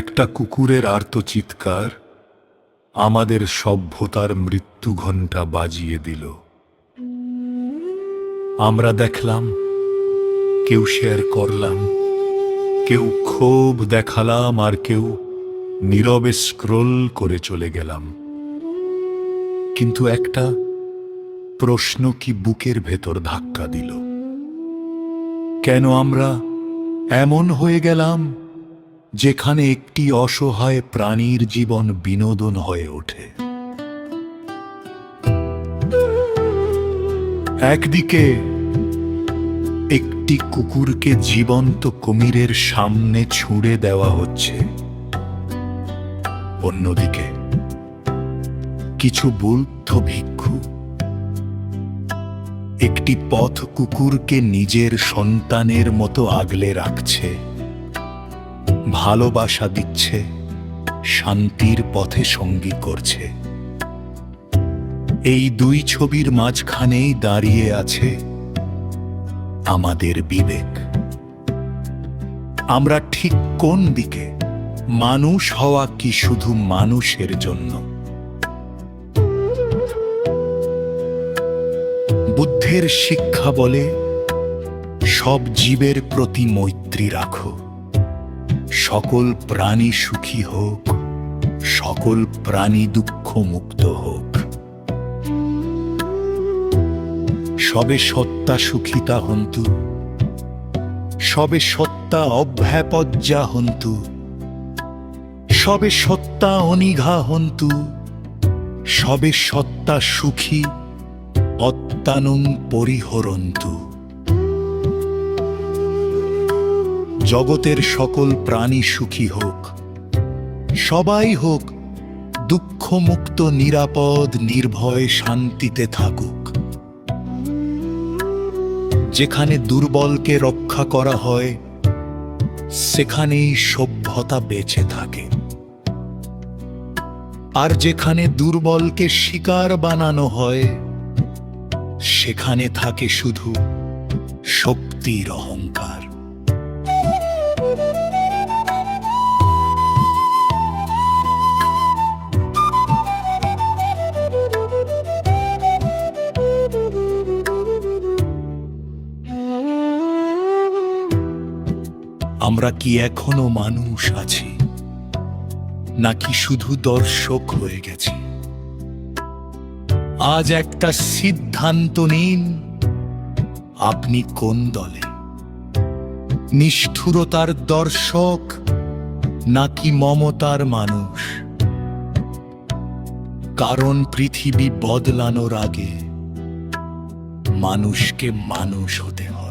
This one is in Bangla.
একটা কুকুরের আর্তচিৎকার আমাদের সভ্যতার মৃত্যু ঘণ্টা বাজিয়ে দিল। আমরা দেখলাম, কেউ শেয়ার করলাম, কেউ ক্ষোভ দেখালাম, আর কেউ নীরবে স্ক্রোল করে চলে গেলাম। কিন্তু একটা প্রশ্ন কি বুকের ভেতর ধাক্কা দিল। কেন আমরা এমন হয়ে গেলাম যেখানে একটি অসহায় প্রাণীর জীবন বিনোদন হয়ে ওঠে? একদিকে একটি কুকুরকে জীবন্ত কুমিরের সামনে ছুঁড়ে দেওয়া হচ্ছে, অন্যদিকে কিছু বৌদ্ধ ভিক্ষু একটি পথ কুকুরকে নিজের সন্তানের মতো আগলে রাখছে, ভালোবাসা দিচ্ছে, শান্তির পথে সঙ্গী করছে। এই দুই ছবির মাঝখানেই দাঁড়িয়ে আছে আমাদের বিবেক। আমরা ঠিক কোন দিকে? মানুষ হওয়া কি শুধু মানুষের জন্য? বুদ্ধের শিক্ষা বলে, সব জীবের প্রতি মৈত্রী রাখো, সকল প্রাণী সুখী হোক, সকল প্রাণী দুঃখ মুক্ত হোক। সবে সত্তা সুখিতা হন্তু, সবে সত্তা অভ্যাপজ্জা হন্তু, সবে সত্তা অনিঘা হন্তু, সবে সত্তা সুখী অত্যানুং পরিহরন্তু। জগতের সকল প্রাণী সুখী হোক, সবাই হোক দুঃখমুক্ত, নিরাপদ, নির্ভয়, শান্তিতে থাকুক। যেখানে দুর্বলকে রক্ষা করা হয়, সেখানেই সভ্যতা বেঁচে থাকে। আর যেখানে দুর্বলকে শিকার বানানো হয়, সেখানে থাকে শুধু শক্তির অহংকার। আমরা কি এখনো মানুষ আছি, নাকি শুধু দর্শক হয়ে গেছি? আজ একটা সিদ্ধান্ত নিন, আপনি কোন দলে? নিষ্ঠুরতার দর্শক নাকি মমতার মানুষ? কারণ পৃথিবী বদলানোর আগে মানুষকে মানুষ হতে হয়।